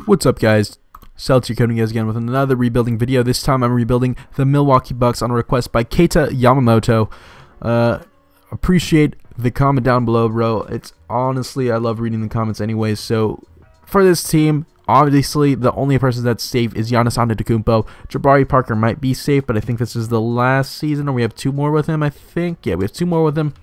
What's up, guys? Celtics coming you guys again with another rebuilding video. This time I'm rebuilding the Milwaukee Bucks on a request by Keita Yamamoto. Appreciate the comment down below, bro. It's honestly, I love reading the comments anyways. So for this team, obviously the only person that's safe is Giannis Antetokounmpo. Jabari Parker might be safe, but I think this is the last season, or we have two more with him, I think. Yeah, we have two more with him.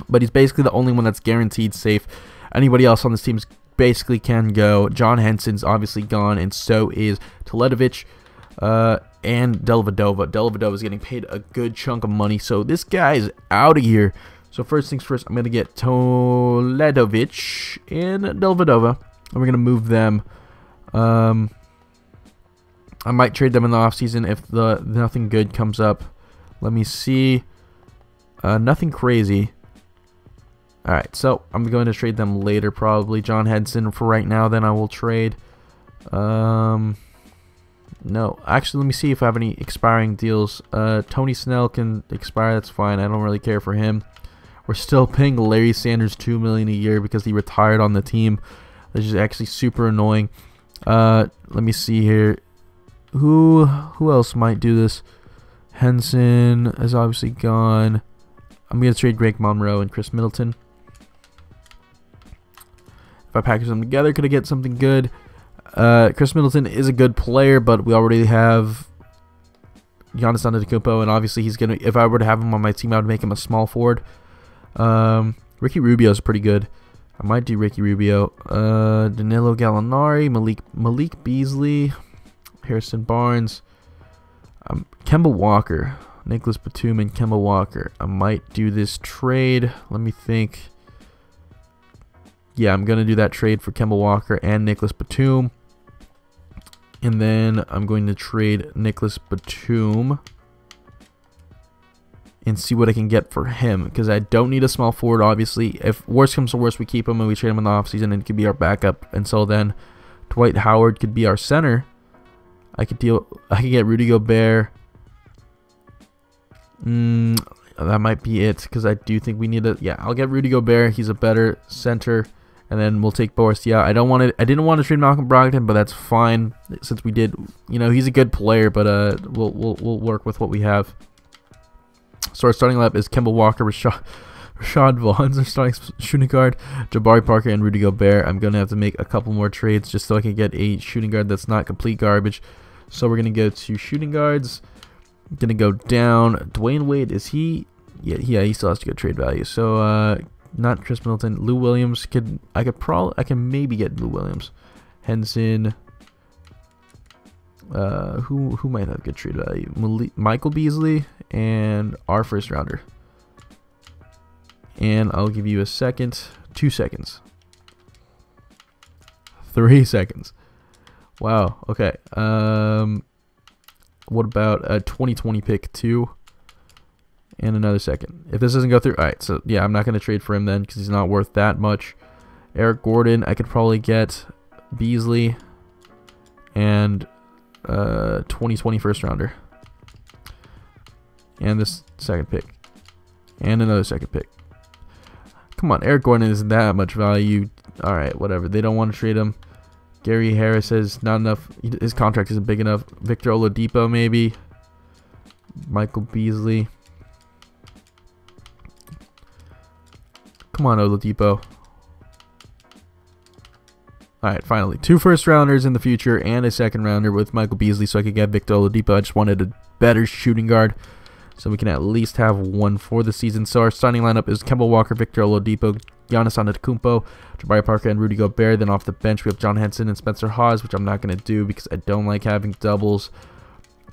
But he's basically the only one that's guaranteed safe. Anybody else on this team basically can go. John Henson's obviously gone, and so is Teletovic and Dellavedova. Dellavedova is getting paid a good chunk of money, so this guy is out of here. So first things first, I'm going to get Teletovic and Dellavedova, and we're going to move them. I might trade them in the offseason if nothing good comes up. Let me see. Nothing crazy. Alright, so I'm going to trade them later probably. John Henson for right now, then I will trade. No, actually let me see if I have any expiring deals. Tony Snell can expire, that's fine. I don't really care for him. We're still paying Larry Sanders $2 million a year because he retired on the team. Which is actually super annoying. Let me see here. Who else might do this? Henson is obviously gone. I'm going to trade Greg Monroe and Chris Middleton. If I package them together, could I get something good? Chris Middleton is a good player, but we already have Giannis Antetokounmpo, and obviously he's gonna. If I were to have him on my team, I would make him a small forward. Ricky Rubio is pretty good. I might do Ricky Rubio. Danilo Gallinari, Malik Beasley, Harrison Barnes, Kemba Walker, Nicholas Batum, and Kemba Walker. I might do this trade. Let me think. Yeah, I'm going to do that trade for Kemba Walker and Nicholas Batum. And then I'm going to trade Nicholas Batum and see what I can get for him, because I don't need a small forward, obviously. If worst comes to worst, we keep him and we trade him in the offseason, and it could be our backup. Until then, Dwight Howard could be our center. I could get Rudy Gobert. That might be it, because I do think we need a. Yeah, I'll get Rudy Gobert. He's a better center, and then we'll take Boris. Yeah, I didn't want to trade Malcolm Brogdon, but that's fine since we did. You know, he's a good player, but we'll work with what we have. So our starting lineup is Kemba Walker, Rashad Vaughn's our starting shooting guard, Jabari Parker, and Rudy Gobert. I'm gonna have to make a couple more trades just so I can get a shooting guard that's not complete garbage. So we're gonna go to shooting guards. Gonna go down. Dwayne Wade, is he? Yeah, he still has to get trade value. So not Chris Middleton. Lou Williams I can maybe get Lou Williams. Henson. Who might have good trade value? Michael Beasley and our first rounder. And I'll give you a second. 2 seconds. 3 seconds. Wow. Okay. What about a 2020 pick 2 and another second? If this doesn't go through, all right. So yeah, I'm not going to trade for him then because he's not worth that much. Eric Gordon, I could probably get Beasley and 2020 first rounder, and this second pick, and another second pick. Come on, Eric Gordon isn't that much value. All right, whatever. They don't want to trade him. Gary Harris says not enough. His contract isn't big enough. Victor Oladipo maybe. Michael Beasley. Come on, Oladipo. Alright, finally. 2 first rounders in the future and a second rounder with Michael Beasley so I could get Victor Oladipo. I just wanted a better shooting guard so we can at least have one for the season. So our starting lineup is Kemba Walker, Victor Oladipo, Giannis Antetokounmpo, Jabari Parker, and Rudy Gobert. Then off the bench we have John Henson and Spencer Hawes, which I'm not going to do because I don't like having doubles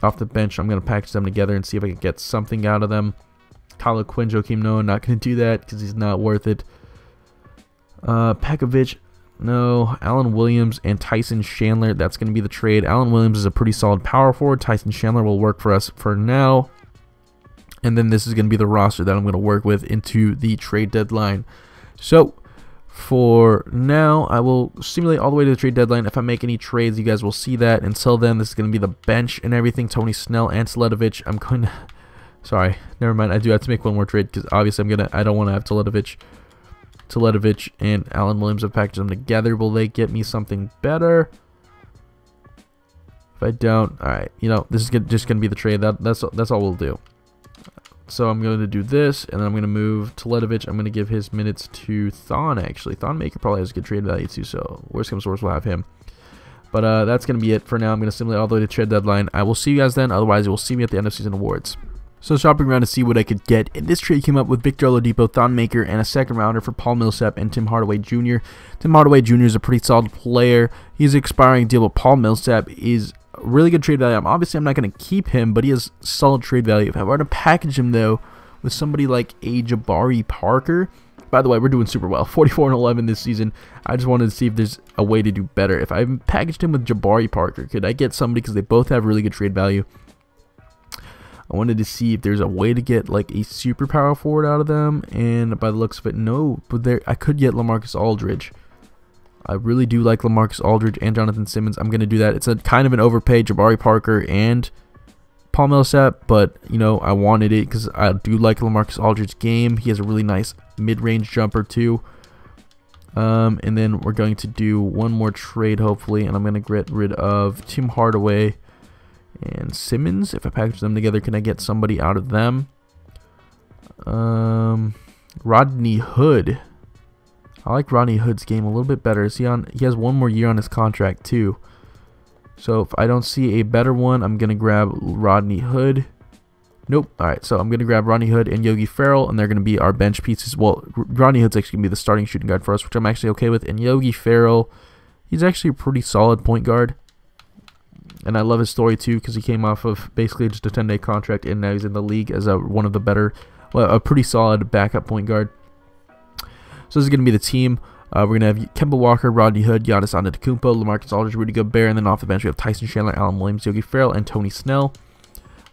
off the bench. I'm going to package them together and see if I can get something out of them. Tyler Quinn, Joakim Noah, not going to do that because he's not worth it. Pekovic, no. Allen Williams and Tyson Chandler, that's going to be the trade. Allen Williams is a pretty solid power forward. Tyson Chandler will work for us for now. And then this is going to be the roster that I'm going to work with into the trade deadline. So for now, I will simulate all the way to the trade deadline. If I make any trades, you guys will see that. Until then, this is going to be the bench and everything. Tony Snell and Teletovic. I'm going to... Sorry, never mind. I do have to make one more trade because obviously I don't want to have Teletovic. Teletovic and Allen Williams. I've packaged them together. Will they get me something better? If I don't, alright, you know, this is just going to be the trade. That's all we'll do. So I'm going to do this, and then I'm going to move Teletovic. I'm going to give his minutes to Thon, actually. Thon Maker probably has good trade value, too, so worst comes to worst, we'll have him. But that's going to be it for now. I'm going to simulate all the way to trade deadline. I will see you guys then. Otherwise, you will see me at the end of season awards. So shopping around to see what I could get. And this trade came up with Victor Oladipo, Thon Maker, and a second rounder for Paul Millsap and Tim Hardaway Jr. Tim Hardaway Jr. is a pretty solid player. He's an expiring deal, but Paul Millsap is really good trade value. Obviously, I'm not going to keep him, but he has solid trade value. If I were to package him, though, with somebody like a Jabari Parker, by the way, we're doing super well. 44-11 this season. I just wanted to see if there's a way to do better. If I packaged him with Jabari Parker, could I get somebody, because they both have really good trade value. I wanted to see if there's a way to get like a super power forward out of them, and by the looks of it, no. But I could get LaMarcus Aldridge. I really do like LaMarcus Aldridge and Jonathan Simmons. I'm going to do that. It's a kind of an overpay, Jabari Parker and Paul Millsap, but, you know, I wanted it because I do like LaMarcus Aldridge's game. He has a really nice mid-range jumper, too. And then we're going to do one more trade, hopefully, and I'm going to get rid of Tim Hardaway and Simmons. If I package them together, can I get somebody out of them? Rodney Hood. I like Rodney Hood's game a little bit better. Is he has one more year on his contract too. So if I don't see a better one, I'm gonna grab Rodney Hood. Nope. Alright, so I'm gonna grab Rodney Hood and Yogi Ferrell, and they're gonna be our bench pieces. Well, Rodney Hood's actually gonna be the starting shooting guard for us, which I'm actually okay with. And Yogi Ferrell, he's actually a pretty solid point guard. And I love his story too, because he came off of basically just a 10-day contract, and now he's in the league as one of the better, well, a pretty solid backup point guard. So this is going to be the team. We're going to have Kemba Walker, Rodney Hood, Giannis Antetokounmpo, LaMarcus Aldridge, Rudy Gobert, and then off the bench we have Tyson Chandler, Allen Williams, Yogi Ferrell, and Tony Snell.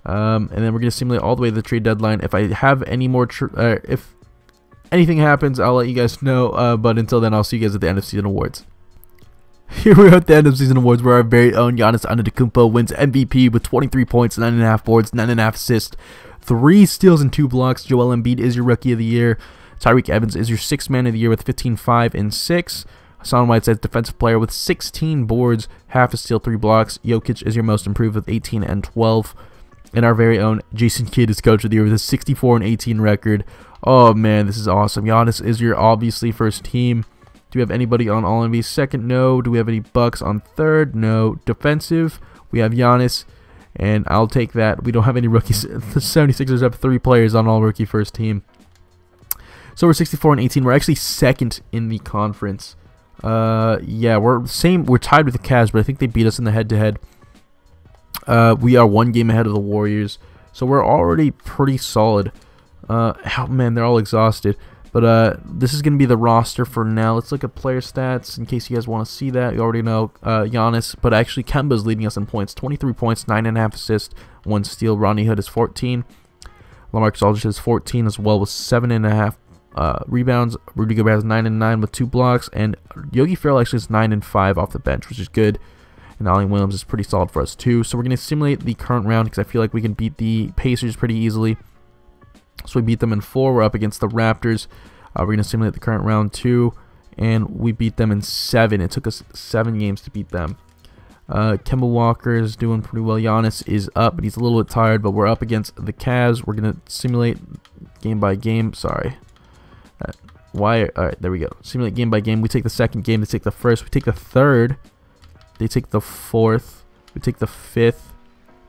And then we're going to simulate all the way to the trade deadline. If I have any more, if anything happens, I'll let you guys know. But until then, I'll see you guys at the end of season awards. Here we are at the end of season awards, where our very own Giannis Antetokounmpo wins MVP with 23 points, 9.5 boards, 9.5 assists, 3 steals, and 2 blocks. Joel Embiid is your Rookie of the Year. Tyreek Evans is your 6th Man of the Year with 15, 5, and 6. Hassan Whiteside's Defensive Player with 16 boards, half a steal, 3 blocks. Jokic is your Most Improved with 18 and 12. And our very own Jason Kidd is Coach of the Year with a 64 and 18 record. Oh man, this is awesome. Giannis is your obviously first team. Do we have anybody on All-NBA second? No. Do we have any Bucks on third? No. Defensive, we have Giannis, and I'll take that. We don't have any rookies. The 76ers have 3 players on All-Rookie first team. So we're 64 and 18. We're actually second in the conference. Yeah, we're tied with the Cavs, but I think they beat us in the head-to-head. We are 1 game ahead of the Warriors, so we're already pretty solid. Oh man, they're all exhausted. But this is going to be the roster for now. Let's look at player stats in case you guys want to see that. You already know Giannis, but actually Kemba's leading us in points. 23 points, 9.5 assists, 1 steal. Rodney Hood is 14. LaMarcus Aldridge is 14 as well with 7.5 rebounds. Rudy Gobert has 9 and 9 with 2 blocks, and Yogi Ferrell actually is 9 and 5 off the bench, which is good. And Allen Williams is pretty solid for us too. So we're going to simulate the current round because I feel like we can beat the Pacers pretty easily. So we beat them in 4. We're up against the Raptors. We're going to simulate the current round 2, and we beat them in 7. It took us 7 games to beat them. Kemba Walker is doing pretty well. Giannis is up, but he's a little bit tired. But we're up against the Cavs. We're going to simulate game by game. Sorry. All right, there we go. Simulate game by game. We take the second game. They take the first. We take the third. They take the fourth. We take the fifth.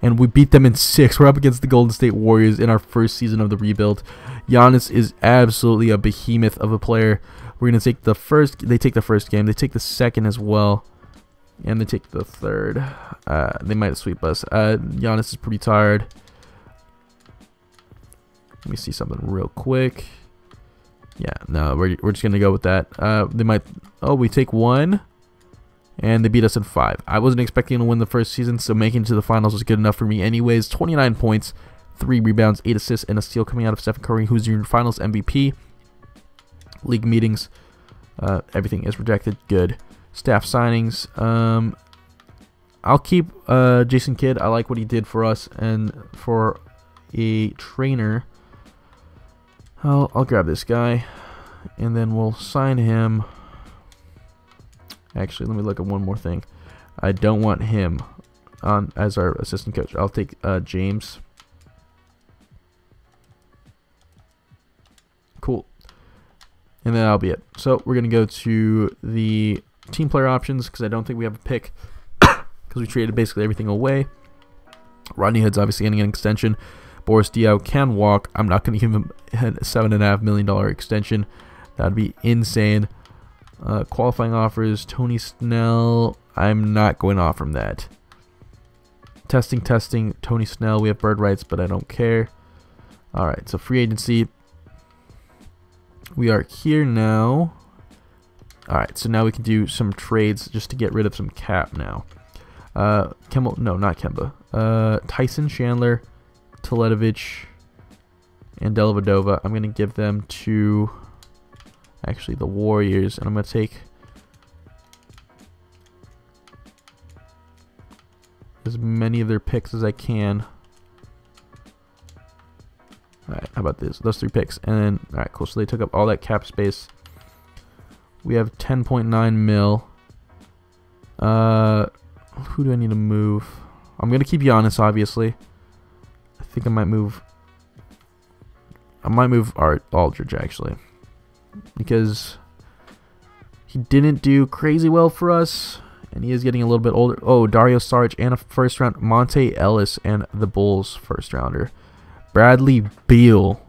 And we beat them in 6. We're up against the Golden State Warriors in our first season of the rebuild. Giannis is absolutely a behemoth of a player. We're going to take the first. They take the first game. They take the second as well. And they take the third. They might sweep us. Giannis is pretty tired. Let me see something real quick. Yeah, no, we're just going to go with that. They might. Oh, we take 1. And they beat us in 5. I wasn't expecting to win the first season, so making it to the finals was good enough for me anyways. 29 points, 3 rebounds, 8 assists, and a steal coming out of Stephen Curry, who's your finals MVP. League meetings, everything is rejected. Good. Staff signings. I'll keep Jason Kidd. I like what he did for us, and for a trainer, I'll grab this guy. and then we'll sign him. Actually, let me look at one more thing. I don't want him on as our assistant coach. I'll take James. Cool. And then that'll be it. So we're going to go to the team player options because I don't think we have a pick because we traded basically everything away. Rodney Hood's obviously getting an extension. Boris Diaw can walk. I'm not going to give him a $7.5 million extension. That'd be insane. Qualifying offers, Tony Snell. I'm not going to offer him that. Testing, Tony Snell. We have bird rights, but I don't care. Alright, so free agency. We are here now. Alright, so now we can do some trades just to get rid of some cap now. Kemba, no, not Kemba. Tyson Chandler, Teletovic, and Dellavedova. I'm going to give them to actually the Warriors, and I'm going to take as many of their picks as I can. Alright, how about this? Those 3 picks. And then, alright, cool. So they took up all that cap space. We have 10.9 mil. Who do I need to move? I'm going to keep Giannis, obviously. I think I might move Art Aldridge, actually. Because he didn't do crazy well for us. And he is getting a little bit older. Oh, Dario Saric and a first round. Monte Ellis and the Bulls first rounder. Bradley Beal.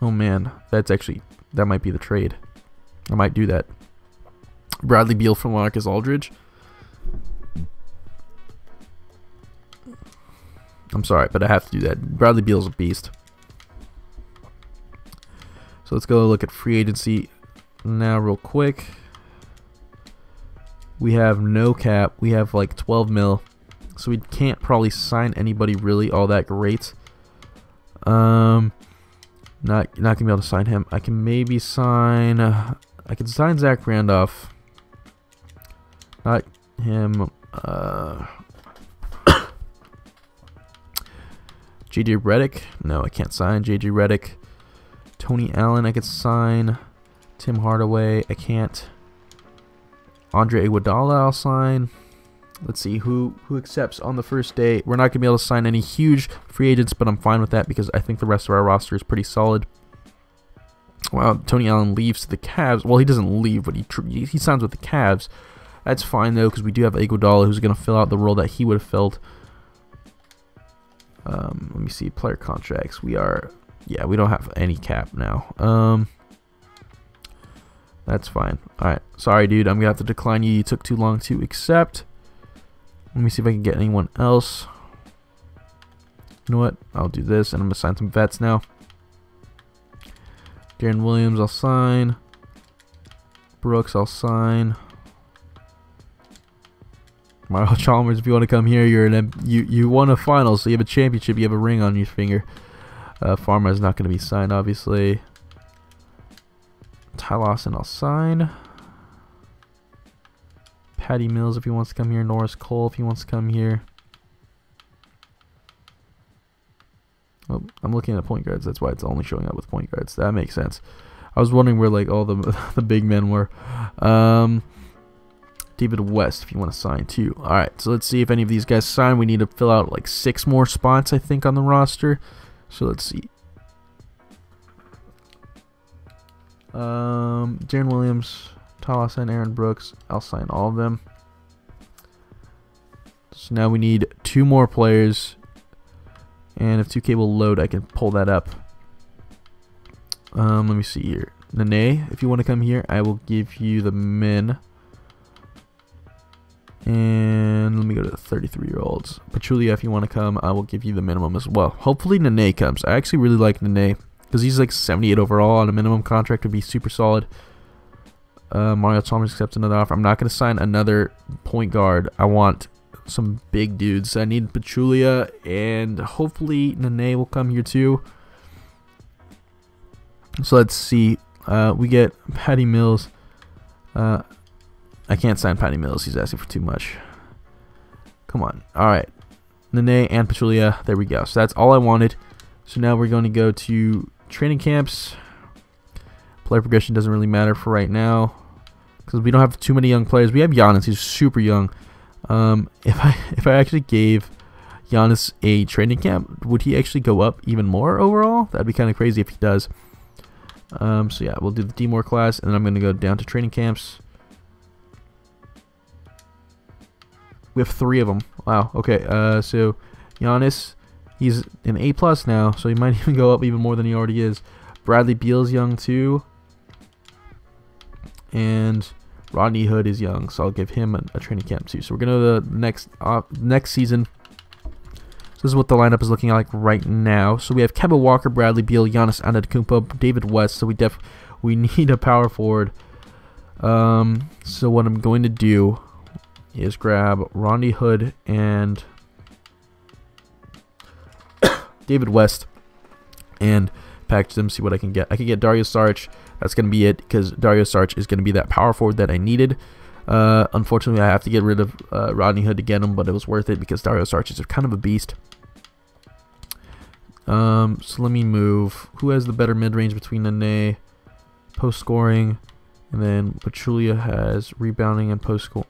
Oh man, that might be the trade. I might do that. Bradley Beal for Marcus Aldridge. I'm sorry, but I have to do that. Bradley Beal's a beast. So let's go look at free agency now real quick. We have no cap. We have like 12 mil. So we can't probably sign anybody really all that great. Not gonna be able to sign him. I can maybe sign. I can sign Zach Randolph. Not him. JJ Redick. No, I can't sign JJ Redick. Tony Allen. I could sign. Tim Hardaway. I can't. Andre Iguodala. I'll sign. Let's see who accepts on the first day. We're not going to be able to sign any huge free agents, but I'm fine with that because I think the rest of our roster is pretty solid. Wow, Tony Allen leaves to the Cavs. Well, he doesn't leave, but he signs with the Cavs. That's fine, though, because we do have Iguodala who's going to fill out the role that he would have filled. Let me see. Player contracts. We don't have any cap now. That's fine. Alright, sorry, dude. I'm going to have to decline you. You took too long to accept. Let me see if I can get anyone else. You know what? I'll do this, and I'm going to sign some vets now. Darren Williams, I'll sign. Brooks, I'll sign. Mario Chalmers, if you want to come here, you won a final, so you have a championship. You have a ring on your finger. Farmer is not going to be signed, obviously. Ty Lawson, I'll sign. Patty Mills if he wants to come here. Norris Cole if he wants to come here. Oh, I'm looking at point guards. That's why it's only showing up with point guards. That makes sense. I was wondering where like all the big men were. David West if you want to sign too. Alright, so let's see if any of these guys sign. We need to fill out like 6 more spots, I think, on the roster. So let's see. Darren Williams, Talas, and Aaron Brooks. I'll sign all of them. So now we need 2 more players. And if 2K will load, I can pull that up. Let me see here. Nene, if you want to come here, I will give you the min. And let me go to the 33-year-olds. Pachulia, if you want to come, I will give you the minimum as well. Hopefully Nene comes. I actually really like Nene because he's like 78 overall on a minimum contract. Would be super solid. Mario Chalmers accepts another offer. I'm not going to sign another point guard. I want some big dudes. I need Pachulia, and hopefully Nene will come here too. So let's see. We get Patty Mills. I can't sign Patty Mills. He's asking for too much. Come on. All right. Nene and Pachulia. There we go. So that's all I wanted. So now we're going to go to Training camps. Player progression doesn't really matter for right now because we don't have too many young players. We have Giannis. He's super young. If I actually gave Giannis a training camp, would he actually go up even more overall? That'd be kind of crazy if he does. So yeah, we'll do the D-More class, and then I'm going to go down to training camps. We have 3 of them. Wow. Okay. So Giannis, he's an A+ now, so he might even go up even more than he already is. Bradley Beal's young too, and Rodney Hood is young, so I'll give him a training camp too. So we're gonna the next season. So this is what the lineup is looking like right now. So we have Kemba Walker, Bradley Beal, Giannis Antetokounmpo, David West. So we need a power forward. So what I'm going to do is grab Rodney Hood and David West and package them, see what I can get. I can get Dario Saric. That's going to be it, because Dario Saric is going to be that power forward that I needed. Unfortunately, I have to get rid of Rodney Hood to get him, but it was worth it because Dario Saric is kind of a beast. So let me move. Who has the better mid-range between Nene, post-scoring, and then Pachulia has rebounding and post-score.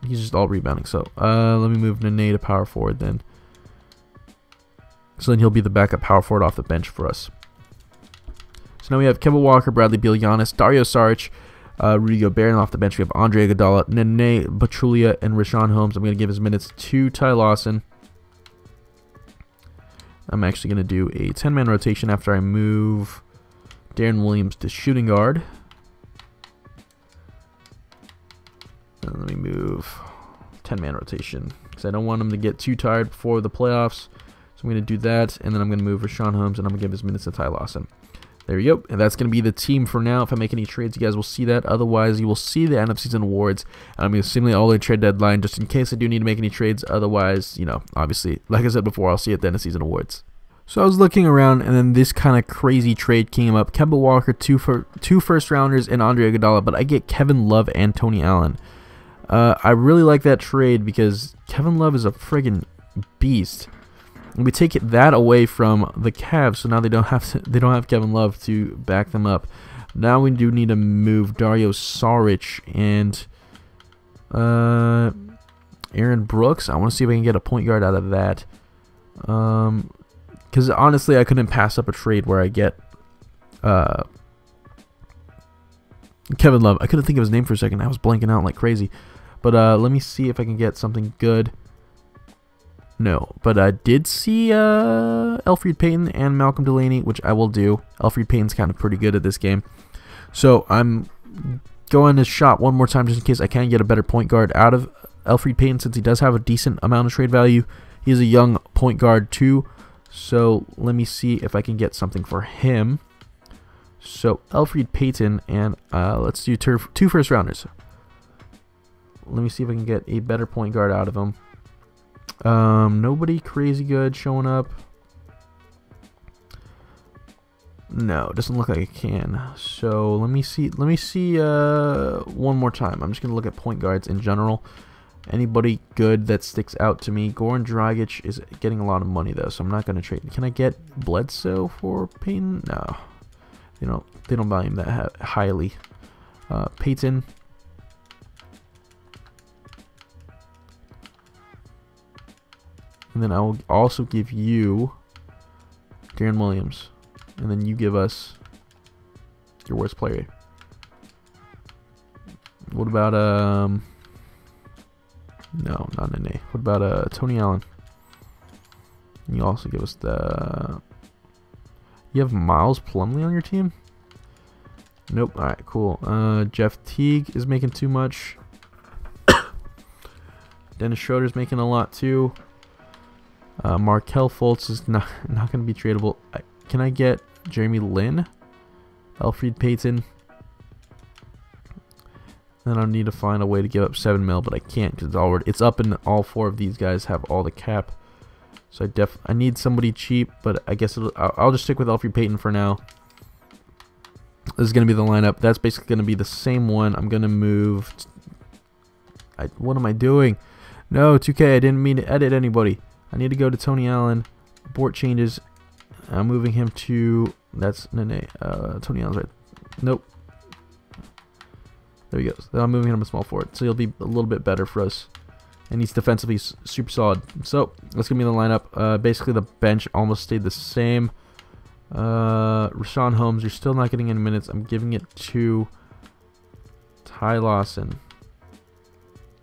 He's just all rebounding. So let me move Nene to power forward then. So then he'll be the backup power forward off the bench for us. So now we have Kemba Walker, Bradley Beal, Giannis, Dario Saric, Rudy Gobert, and off the bench we have Andre Iguodala, Nene, Pachulia, and Richaun Holmes. I'm going to give his minutes to Ty Lawson. I'm actually going to do a 10-man rotation after I move Darren Williams to shooting guard. And let me move 10-man rotation because I don't want him to get too tired before the playoffs. So I'm going to do that, and then I'm going to move Richaun Holmes, and I'm going to give his minutes to Ty Lawson. There you go. And that's going to be the team for now. If I make any trades, you guys will see that. Otherwise, you will see the end of season awards. And I'm going to simulate all the trade deadline just in case I do need to make any trades. Otherwise, you know, obviously, like I said before, I'll see it at the end of season awards. So I was looking around, and then this kind of crazy trade came up. Kemba Walker, two first-rounders, and Andre Iguodala. But I get Kevin Love and Tony Allen. I really like that trade because Kevin Love is a friggin' beast. We take that away from the Cavs, so now they don't have Kevin Love to back them up. Now we do need to move Dario Saric and Aaron Brooks. I want to see if I can get a point guard out of that. Because honestly, I couldn't pass up a trade where I get Kevin Love. I couldn't think of his name for a second. I was blanking out like crazy. But let me see if I can get something good. No, but I did see Elfrid Payton and Malcolm Delaney, which I will do. Elfrid Payton's kind of pretty good at this game. So I'm going to shop one more time just in case I can get a better point guard out of Elfrid Payton, since he does have a decent amount of trade value. He's a young point guard too. So let me see if I can get something for him. So Elfrid Payton, and let's do 2 first-rounders. Let me see if I can get a better point guard out of him. Nobody crazy good showing up. No, it doesn't look like I can. So let me see one more time. I'm just gonna look at point guards in general. Anybody good that sticks out to me? Goran Dragic is getting a lot of money though, so I'm not gonna trade. Can I get Bledsoe for Payton? No, they don't value him that highly. Payton. And then I will also give you Darren Williams. And then you give us your worst player. What about, no, not Nene. What about Tony Allen? And you also give us the... You have Miles Plumlee on your team? Nope. Alright, cool. Jeff Teague is making too much. Dennis Schroeder's making a lot too. Markelle Fultz is not going to be tradable. Can I get Jeremy Lin? Elfrid Payton? Then I'll need to find a way to give up 7 mil, but I can't because it's up, and all 4 of these guys have all the cap. So I need somebody cheap, but I guess I'll just stick with Elfrid Payton for now. This is going to be the lineup. That's basically going to be the same one. I'm going to move. What am I doing? No, 2K. I didn't mean to edit anybody. I need to go to Tony Allen, abort changes. I'm moving him to That's Nene. Tony Allen's right. Nope. There he goes. Then I'm moving him a small forward, so he'll be a little bit better for us. And he's defensively super solid. So let's give me the lineup. Basically, the bench almost stayed the same. Rashawn Holmes, you're still not getting any minutes. I'm giving it to Ty Lawson.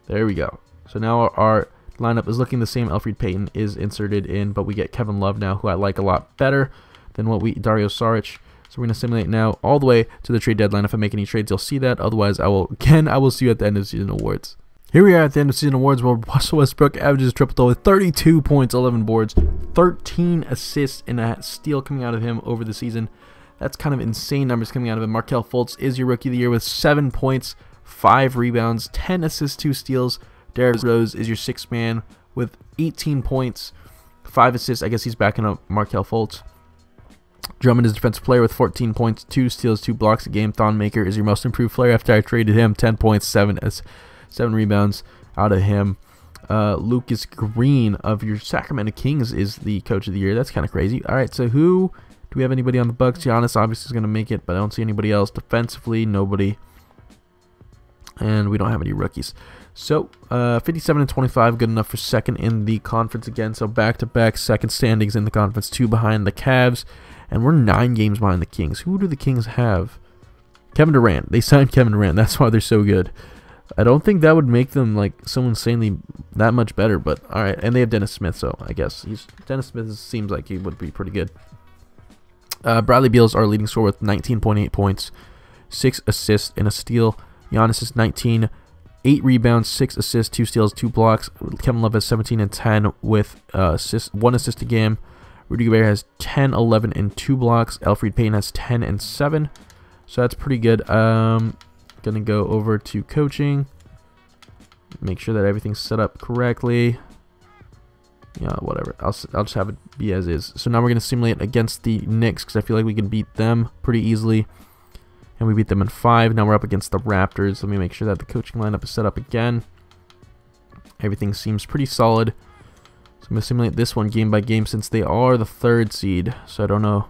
There we go. So now our lineup is looking the same. Elfrid Payton is inserted in, but we get Kevin Love now, who I like a lot better than what Dario Saric. So we're going to simulate now all the way to the trade deadline. If I make any trades, you'll see that. Otherwise, I will see you at the end of season awards. Here we are at the end of season awards, where Russell Westbrook averages triple-double with 32 points, 11 boards, 13 assists, and a steal coming out of him over the season. That's kind of insane numbers coming out of him. Markelle Fultz is your Rookie of the Year with 7 points, 5 rebounds, 10 assists, 2 steals. Derrick Rose is your 6th man with 18 points, 5 assists. I guess he's backing up Markelle Fultz. Drummond is Defensive Player with 14 points, 2 steals, 2 blocks a game. Thon Maker is your Most Improved Player after I traded him. 10 points, 7 rebounds out of him. Lucas Green of your Sacramento Kings is the Coach of the Year. That's kind of crazy. All right, so do we have anybody on the Bucks? Giannis obviously is going to make it, but I don't see anybody else. Defensively, nobody. And we don't have any rookies. So 57 and 25, good enough for second in the conference again. So back-to-back second standings in the conference, 2 behind the Cavs. And we're 9 games behind the Kings. Who do the Kings have? Kevin Durant. They signed Kevin Durant. That's why they're so good. I don't think that would make them like so insanely that much better, but all right. And they have Dennis Smith, so I guess Dennis Smith seems like he would be pretty good. Bradley Beal's our leading scorer with 19.8 points, 6 assists, and a steal. Giannis is 19, 8 rebounds, 6 assists, 2 steals, 2 blocks. Kevin Love has 17 and 10 with 1 assist a game. Rudy Gobert has 10, 11, and 2 blocks. Elfrid Payton has 10 and 7. So that's pretty good. Gonna go over to coaching. Make sure that everything's set up correctly. Yeah, whatever. I'll just have it be as is. So now we're gonna simulate against the Knicks because I feel like we can beat them pretty easily. And we beat them in 5. Now we're up against the Raptors. Let me make sure that the coaching lineup is set up again. Everything seems pretty solid. So I'm going to simulate this one game by game since they are the 3rd seed. So I don't know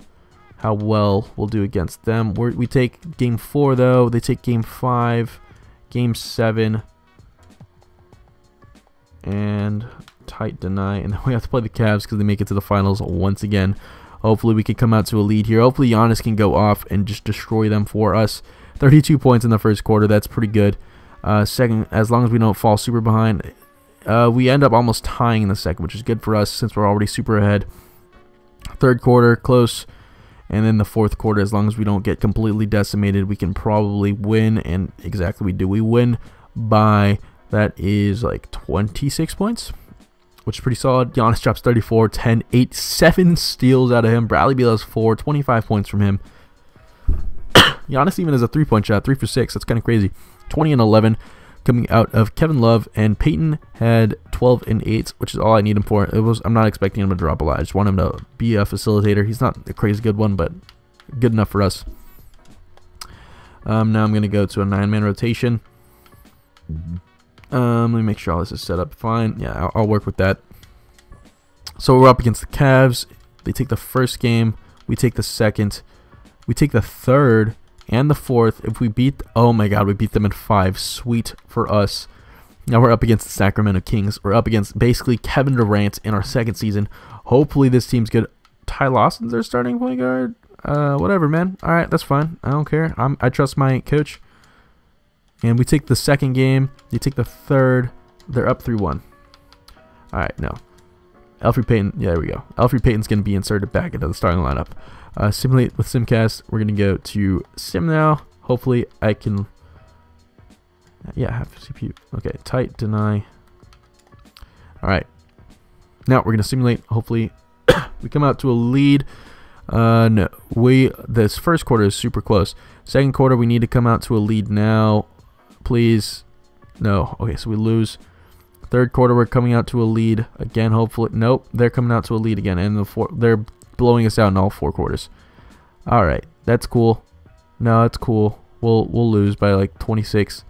how well we'll do against them. We take game 4 though. They take game 5, game 7, and tight deny. And then we have to play the Cavs because they make it to the finals once again. Hopefully we can come out to a lead here. Hopefully Giannis can go off and just destroy them for us. 32 points in the first quarter. That's pretty good. Second, as long as we don't fall super behind. We end up almost tying in the second, which is good for us since we're already super ahead. 3rd quarter, close. And then the 4th quarter, as long as we don't get completely decimated, we can probably win. And exactly we do. We win by, that is like 26 points, which is pretty solid. Giannis drops 34, 10, 8, 7 steals out of him. Bradley Beal has 4, 25 points from him. Giannis even has a 3-point shot, 3 for 6. That's kind of crazy. 20 and 11. Coming out of Kevin Love, and Peyton had 12 and 8, which is all I need him for. I'm not expecting him to drop a lot. I just want him to be a facilitator. He's not a crazy good one, but good enough for us. Now I'm going to go to a 9-man rotation. Let me make sure all this is set up fine. Yeah, I'll work with that. So we're up against the Cavs. They take the first game. We take the second. We take the third and the fourth. If we beat, oh my god, we beat them in 5. Sweet for us. Now we're up against the Sacramento Kings. We're up against basically Kevin Durant in our second season. Hopefully this team's good. Ty Lawson's their starting point guard. Whatever, man. All right, that's fine. I don't care. I trust my coach. And we take the second game. You take the third. They're up 3-1. All right, no. Elfrid Payton. Yeah, there we go. Elfrid Payton's going to be inserted back into the starting lineup. Simulate with Simcast. We're going to go to Sim now. Hopefully I can... Yeah, have CPU. Okay, tight, deny. All right. Now we're going to simulate. Hopefully we come out to a lead. No, this first quarter is super close. Second quarter, we need to come out to a lead now. Please. No. Okay, so we lose. Third quarter, we're coming out to a lead again. Hopefully, nope, they're coming out to a lead again, and they're blowing us out in all 4 quarters. All right, that's cool. No, that's cool. We'll lose by like 26.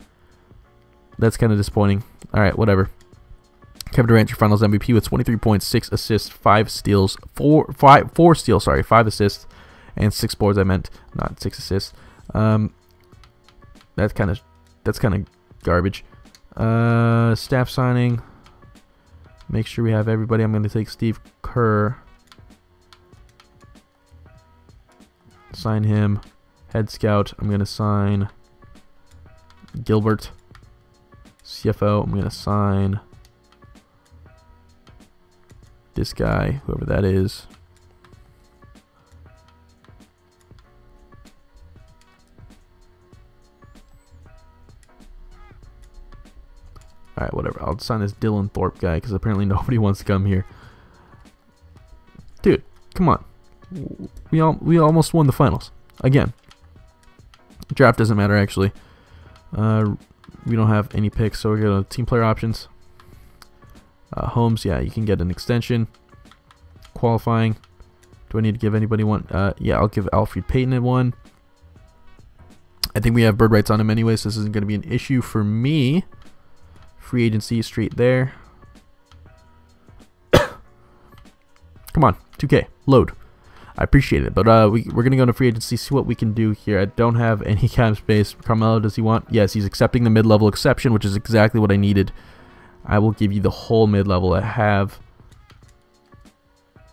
That's kind of disappointing. All right, whatever. Kevin Durant, your Finals MVP with 23 points, 6 assists, 5 steals, 4 steals. Sorry, 5 assists, and 6 boards. I meant, not 6 assists. That's kind of garbage. Staff signing. Make sure we have everybody. I'm going to take Steve Kerr. Sign him. Head scout. I'm going to sign Gilbert. CFO. I'm going to sign this guy, whoever that is. Alright, whatever. I'll sign this Dylan Thorpe guy because apparently nobody wants to come here. Dude, come on. We almost won the finals. Again. Draft doesn't matter, actually. We don't have any picks, so we're going to team player options. Holmes, yeah, you can get an extension. Qualifying. Do I need to give anybody one? Yeah, I'll give Elfrid Payton one. I think we have bird rights on him anyway, so this isn't going to be an issue for me. Free agency straight there. Come on, 2K, load. I appreciate it, but we're going to go into free agency, see what we can do here. I don't have any cap space. Carmelo, does he want? Yes, he's accepting the mid-level exception, which is exactly what I needed. I will give you the whole mid-level I have.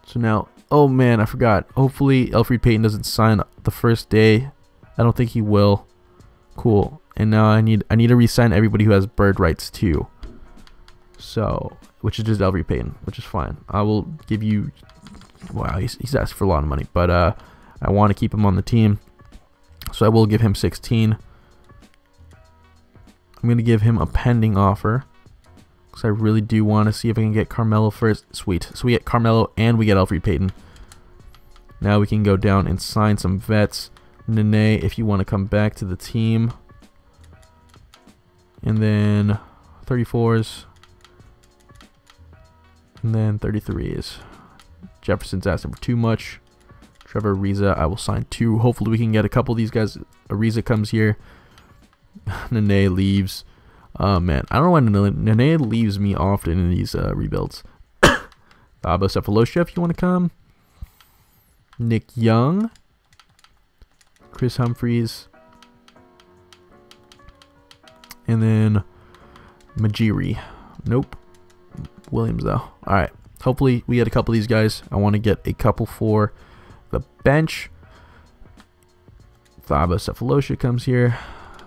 So now, oh man, I forgot. Hopefully, Elfrid Payton doesn't sign the first day. I don't think he will. Cool. And now I need to re-sign everybody who has bird rights too. So, which is just Elfrid Payton, which is fine. I will give you. Wow, he's asked for a lot of money, but I want to keep him on the team, so I will give him 16. I'm gonna give him a pending offer because I really do want to see if I can get Carmelo first. Sweet. So we get Carmelo and we get Elfrid Payton. Now we can go down and sign some vets. Nene, if you want to come back to the team. And then 34s. And then 33s. Jefferson's asking for too much. Trevor Ariza, I will sign 2. Hopefully we can get a couple of these guys. Ariza comes here. Nene leaves. Oh man, I don't know why Nene leaves me often in these rebuilds. Thabo Cephalosha, if you want to come. Nick Young. Chris Humphreys. And then Majiri. Nope. Williams though. Alright. Hopefully we get a couple of these guys. I want to get a couple for the bench. Thabo Cephalosha comes here.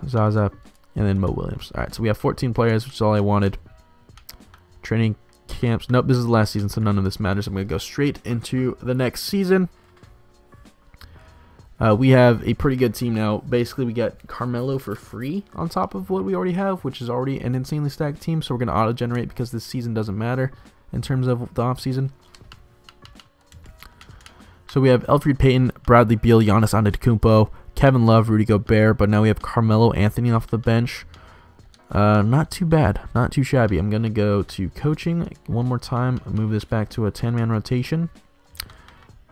Zaza. And then Mo Williams. Alright, so we have 14 players, which is all I wanted. Training camps. Nope, this is the last season, so none of this matters. I'm going to go straight into the next season. We have a pretty good team now. Basically, we get Carmelo for free on top of what we already have, which is already an insanely stacked team. So we're going to auto-generate because this season doesn't matter in terms of the offseason. So we have Elfrid Payton, Bradley Beal, Giannis Antetokounmpo, Kevin Love, Rudy Gobert, but now we have Carmelo Anthony off the bench. Not too bad, not too shabby. I'm going to go to coaching one more time, move this back to a 10-man rotation.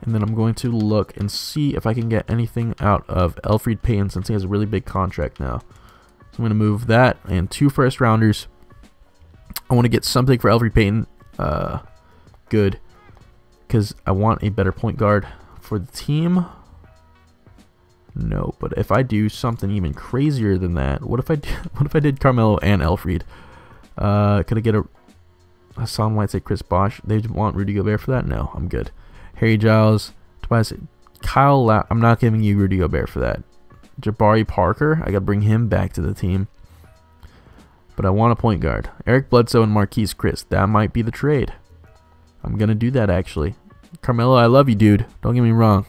And then I'm going to look and see if I can get anything out of Elfrid Payton since he has a really big contract now. So I'm going to move that and 2 first-rounders. I want to get something for Elfrid Payton good because I want a better point guard for the team. No, but if I do something even crazier than that, what if I did Carmelo and Elfrid? Could I get a Hassan White, say Chris Bosh? They want Rudy Gobert for that? No, I'm good. Harry Giles, Tobias, Kyle. I'm not giving you Rudy Gobert for that. Jabari Parker, I gotta bring him back to the team. But I want a point guard. Eric Bledsoe and Marquise Chris. That might be the trade. I'm gonna do that actually. Carmelo, I love you, dude. Don't get me wrong.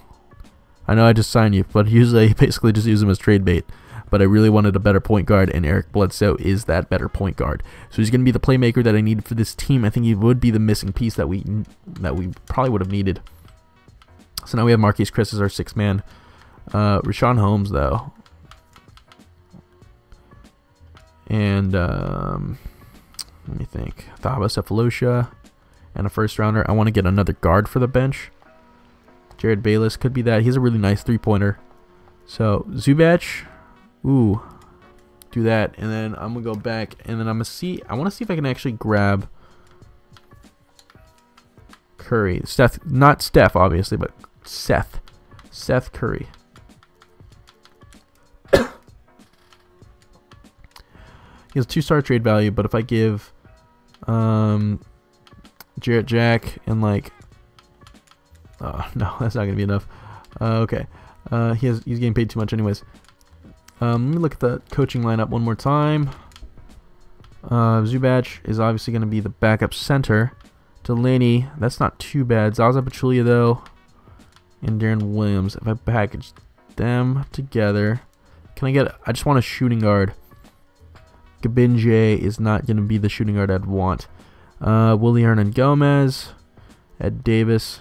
I know I just signed you, but usually I basically just use him as trade bait. But I really wanted a better point guard, and Eric Bledsoe is that better point guard. So he's going to be the playmaker that I needed for this team. I think he would be the missing piece that we probably would have needed. So now we have Marquise Chris as our 6th man. Richaun Holmes, though. And let me think. Thabo Cephalosha and a first-rounder. I want to get another guard for the bench. Jared Bayless could be that. He has a really nice 3-pointer. So Zubac, ooh, do that, and then I'm gonna go back, and then I'm gonna see. I want to see if I can actually grab Curry, Steph, not Steph, obviously, but Seth Seth Curry. He has 2-star trade value, but if I give Jarrett Jack and like, no, that's not gonna be enough. Okay, he's getting paid too much anyways. Let me look at the coaching lineup one more time. Zubac is obviously gonna be the backup center. Delaney, that's not too bad. Zaza Pachulia though, and Darren Williams. If I package them together, can I get? I just want a shooting guard. Gabinje is not going to be the shooting guard I'd want. Willie Hernan Gomez, Ed Davis,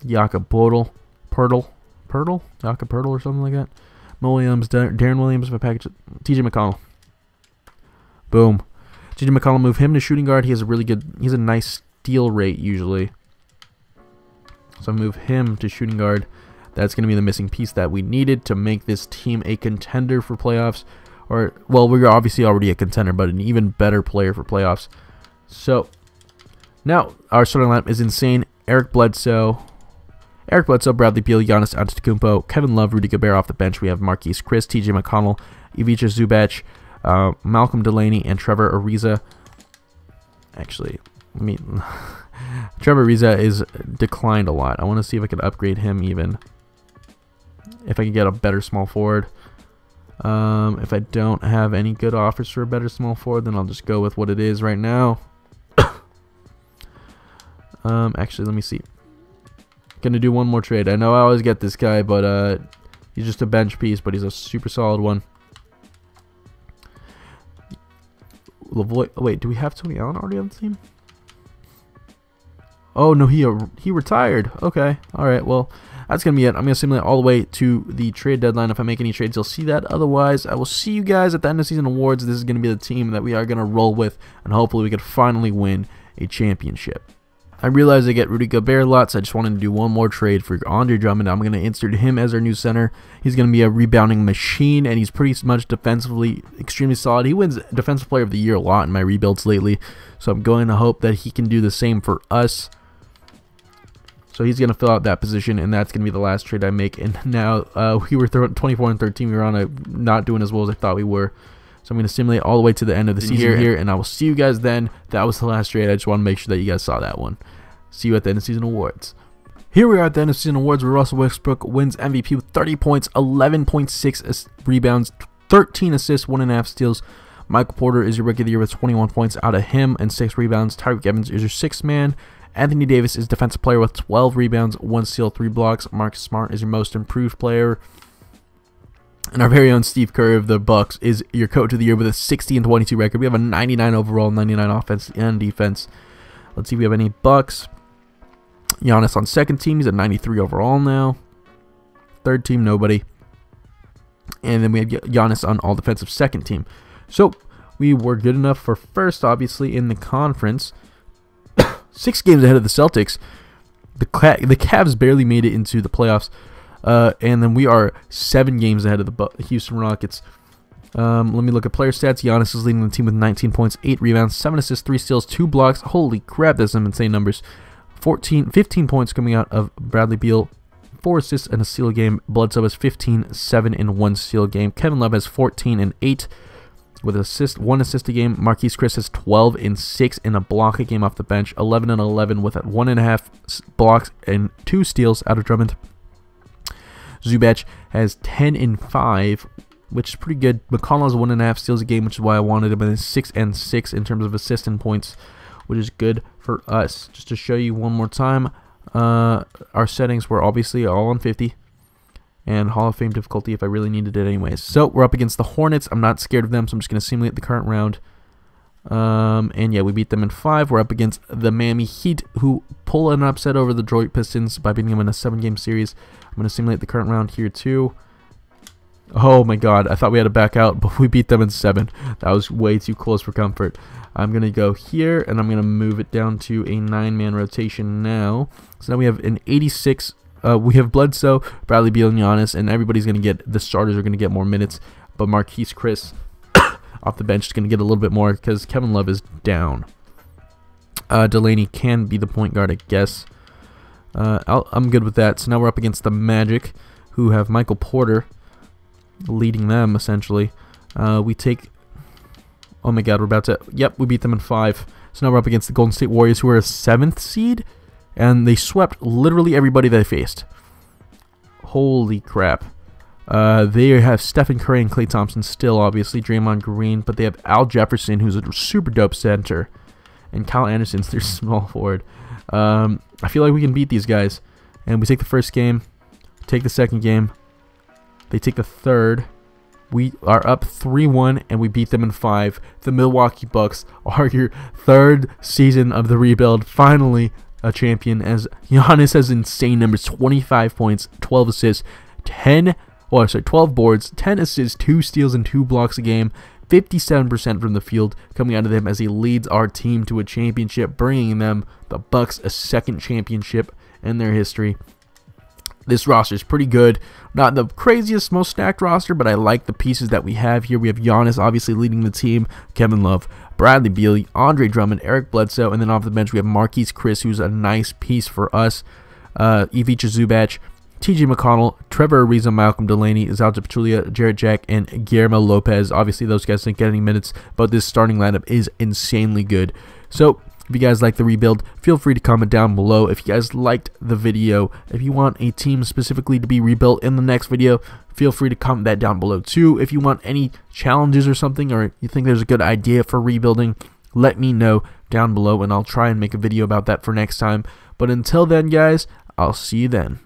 Jakob Poeltl, Jakob Poeltl or something like that. Williams, Darren Williams, if I package it. TJ McConnell. Boom. TJ McConnell, move him to shooting guard. He has a really good, he's a nice steal rate usually. So move him to shooting guard. That's going to be the missing piece that we needed to make this team a contender for playoffs. Or, well, we're obviously already a contender, but an even better player for playoffs. So, now, our starting lineup is insane. Eric Bledsoe, Bradley Beal, Giannis Antetokounmpo, Kevin Love, Rudy Gobert off the bench. We have Marquise Chris, TJ McConnell, Ivica Zubac, Malcolm Delaney, and Trevor Ariza. Actually, Trevor Ariza is declined a lot. I want to see if I can upgrade him even. If I can get a better small forward. If I don't have any good offers for a better small forward, then I'll just go with what it is right now. Actually, let me see. Gonna do one more trade. I know I always get this guy, but he's just a bench piece, but he's a super solid one. Wait, do we have Tony Allen already on the team? Oh no, he retired. Okay, all right. Well, that's gonna be it. I'm gonna simulate all the way to the trade deadline. If I make any trades, you'll see that. Otherwise, I will see you guys at the end of season awards. This is gonna be the team that we are gonna roll with, and hopefully we can finally win a championship. I realize I get Rudy Gobert a lot, so I just wanted to do one more trade for Andre Drummond. I'm going to insert him as our new center. He's going to be a rebounding machine, and he's pretty much defensively extremely solid. He wins Defensive Player of the Year a lot in my rebuilds lately, so I'm going to hope that he can do the same for us. So he's going to fill out that position, and that's going to be the last trade I make. And now we were throwing 24 and 13. We were on a not doing as well as I thought we were. So I'm going to simulate all the way to the end of the season here, and I will see you guys then. That was the last trade. I just want to make sure that you guys saw that one. See you at the end of season awards. Here we are at the end of season awards where Russell Westbrook wins MVP with 30 points, 11.6 rebounds, 13 assists, 1.5 steals. Michael Porter is your rookie of the year with 21 points out of him and 6 rebounds. Tyreke Evans is your 6th man. Anthony Davis is defensive player with 12 rebounds, 1 steal, 3 blocks. Marcus Smart is your most improved player. And our very own Steve Kerr of the Bucks is your coach of the year with a 60 and 22 record. We have a 99 overall, 99 offense and defense. Let's see if we have any Bucks. Giannis on second team. He's at 93 overall now. Third team, nobody. And then we have Giannis on all defensive second team. So we were good enough for first, obviously, in the conference. 6 games ahead of the Celtics. The Cavs barely made it into the playoffs. And then we are 7 games ahead of the Houston Rockets. Let me look at player stats. Giannis is leading the team with 19 points, 8 rebounds, 7 assists, 3 steals, 2 blocks. Holy crap, that's some insane numbers. 15 points coming out of Bradley Beal, 4 assists and a steal a game. Bledsoe has 15, 7 and 1 steal a game. Kevin Love has 14 and 8 with 1 assist a game. Marquise Chris has 12 and 6 and a block a game off the bench. 11 and 11 with 1.5 blocks and 2 steals out of Drummond. Zubac has 10 and 5, which is pretty good. McConnell has 1.5 steals a game, which is why I wanted him. And 6 and 6 in terms of assists and points, which is good for us. Just to show you one more time, our settings were obviously all on 50 and Hall of Fame difficulty if I really needed it anyways. So we're up against the Hornets. I'm not scared of them, so I'm just going to simulate the current round. And yeah, we beat them in 5. We're up against the Miami Heat, who pull an upset over the Detroit Pistons by beating them in a 7-game series. I'm going to simulate the current round here too. Oh my god, I thought we had to back out, but we beat them in 7. That was way too close for comfort. I'm going to go here, and I'm going to move it down to a 9-man rotation now. So now we have an 86. We have Bledsoe, Bradley Beal, and Giannis, and everybody's going to get, the starters are going to get more minutes, but Marquise Chris off the bench is going to get a little bit more because Kevin Love is down. Delaney can be the point guard, I guess. I'm good with that. So now we're up against the Magic, who have Michael Porter leading them, essentially. We take... Oh my god, we're about to... Yep, we beat them in 5. So now we're up against the Golden State Warriors, who are a 7th seed, and they swept literally everybody they faced. Holy crap. They have Stephen Curry and Klay Thompson still, obviously, Draymond Green, but they have Al Jefferson, who's a super dope center, and Kyle Anderson's their small forward. I feel like we can beat these guys. And we take the first game, take the second game, they take the third. We are up 3-1, and we beat them in 5. The Milwaukee Bucks are your 3rd season of the rebuild, finally a champion, as Giannis has insane numbers: 25 points, 12 assists, 12 boards, 10 assists, 2 steals, and 2 blocks a game. 57% from the field coming out of them as he leads our team to a championship, bringing them, the Bucks, a 2nd championship in their history. This roster is pretty good. Not the craziest, most stacked roster, but I like the pieces that we have here. We have Giannis obviously leading the team, Kevin Love, Bradley Beal, Andre Drummond, Eric Bledsoe, and then off the bench we have Marquise Chris, who's a nice piece for us. Ivica Zubac, T.J. McConnell, Trevor Ariza, Malcolm Delaney, Zalta Pachulia, Jarrett Jack, and Guillermo Lopez. Obviously, those guys didn't get any minutes, but this starting lineup is insanely good. So, if you guys like the rebuild, feel free to comment down below. If you guys liked the video, if you want a team specifically to be rebuilt in the next video, feel free to comment that down below too. If you want any challenges or something, or you think there's a good idea for rebuilding, let me know down below, and I'll try and make a video about that for next time. But until then, guys, I'll see you then.